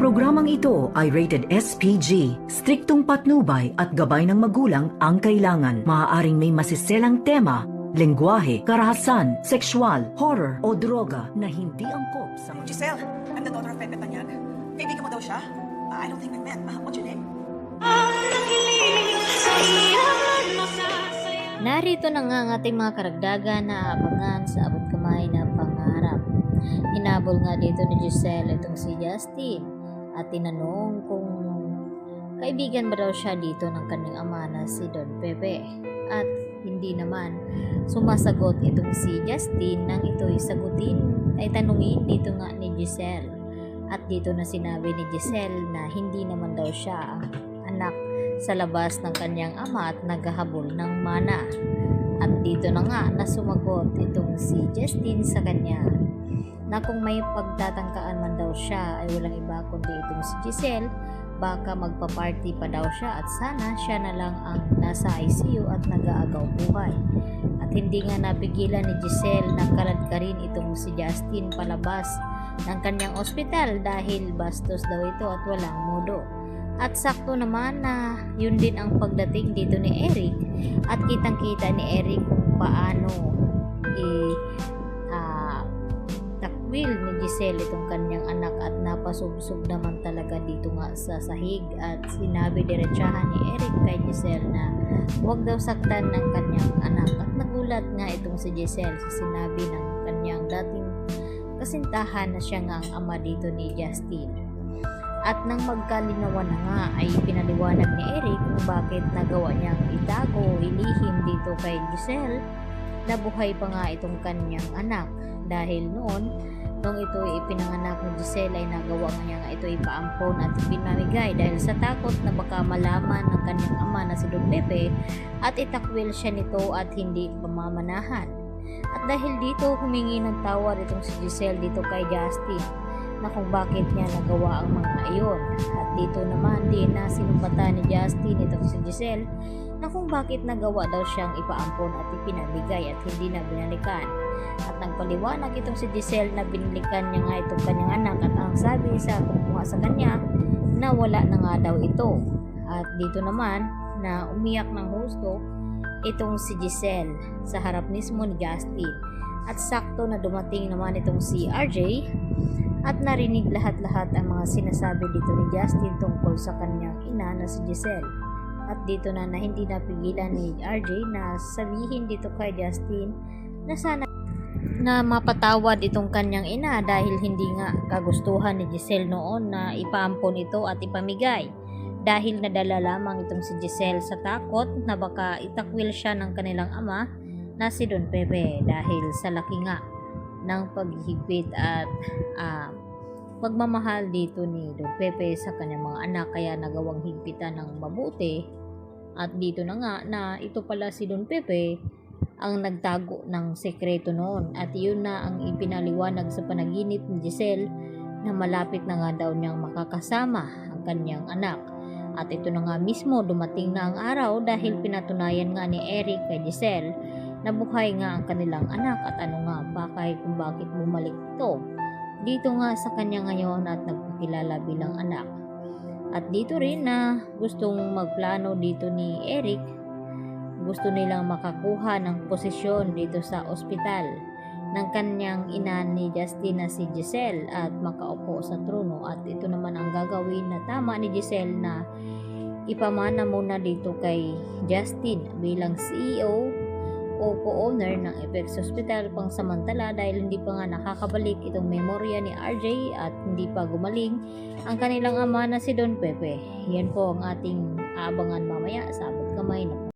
programang ito ay rated SPG. Striktong patnubay at gabay ng magulang ang kailangan. Maaaring may masiselang tema, lengguwahe, karahasan, sexual, horror o droga na hindi angkop sa mga... Giselle, I'm the daughter of Pepe Tanyag. Kaibigan mo daw siya? I don't think we met. What's your name? Narito na nga ang ating mga karagdagan na abangan sa abot kamay na pangarap. Hinabol nga dito ni Giselle itong si Justin at tinanong kung kaibigan ba daw siya dito ng kanyang ama na si Don Pepe. At hindi naman sumasagot itong si Justin nang ito'y tanungin dito nga ni Giselle. At dito na sinabi ni Giselle na hindi naman daw siya ang anak sa labas ng kanyang ama at naghahabol ng mana. At dito na nga na sumagot itong si Justin sa kanya na kung may pagtatangkaan man daw siya ay walang iba kundi itong si Giselle, baka magpa-party pa daw siya at sana siya na lang ang nasa ICU at nag-aagaw buhay. At hindi nga napigilan ni Giselle na kalad ka rin itong si Justin palabas ng kanyang ospital dahil bastos daw ito at walang modo. At sakto naman na yun din ang pagdating dito ni Eric at kitang-kita ni Eric kung paano takwil ni Giselle itong kanyang anak at napasubsob naman talaga dito nga sa sahig at sinabi diretsahan ni Eric kay Giselle na huwag daw saktan ng kanyang anak at nagulat nga itong si Giselle sa sinabi ng kanyang dating kasintahan na siya nga ang ama dito ni Justin. At nang magkalinawan na nga ay pinaliwanag ni Eric kung bakit nagawa niyang itago, ilihim dito kay Giselle na buhay pa nga itong kanyang anak. Dahil noon, nung ito ipinanganak ni Giselle ay nagawa niya nga ito ipaampon at pinamigay dahil sa takot na baka malaman ng kanyang ama na si Don Pepe at itakwil siya nito at hindi pamamanahan. At dahil dito humingi ng tawad itong si Giselle dito kay Justin na kung bakit niya nagawa ang mga iyon. At dito naman din na sinumpatan ni Justin itong si Giselle na kung bakit nagawa daw siyang ipaampon at ipinabigay at hindi na binalikan. At nagpaliwanag itong si Giselle na binilikan niya nga itong kanyang anak at ang sabi sa kumuha sa kanya na wala na nga daw ito. At dito naman na umiyak ng husto itong si Giselle sa harap mismo ni Justin. At sakto na dumating naman itong si RJ at narinig lahat-lahat ang mga sinasabi dito ni Justin tungkol sa kanyang ina na si Giselle. At dito na hindi napigilan ni RJ na sabihin dito kay Justin na sana na mapatawad itong kanyang ina dahil hindi nga kagustuhan ni Giselle noon na ipaampon ito at ipamigay. Dahil nadala lamang itong si Giselle sa takot na baka itakwil siya ng kanilang ama na si Don Pepe dahil sa laki nga ng paghihigpit at pagmamahal dito ni Don Pepe sa kanyang mga anak kaya nagawang higpitan ng mabuti. At dito na nga na ito pala si Don Pepe ang nagtago ng sekreto noon at yun na ang ipinaliwanag sa panaginip ni Giselle na malapit na nga daw niyang makakasama ang kanyang anak. At ito na nga mismo dumating na ang araw dahil pinatunayan nga ni Eric kay Giselle na buhay nga ang kanilang anak at ano nga bakay kung bakit bumalik ito dito nga sa kanya ngayon at nagpakilala bilang anak. At dito rin na gustong magplano dito ni Eric, gusto nilang makakuha ng posisyon dito sa ospital ng kanyang ina ni Justin na si Giselle at makaupo sa trono. At ito naman ang gagawin na tama ni Giselle na ipamana muna dito kay Justin bilang CEO o co-owner ng Apex Hospital pang samantala dahil hindi pa nga nakakabalik itong memorya ni RJ at hindi pa gumaling ang kanilang ama na si Don Pepe. Yan po ang ating aabangan mamaya sa abot kamay na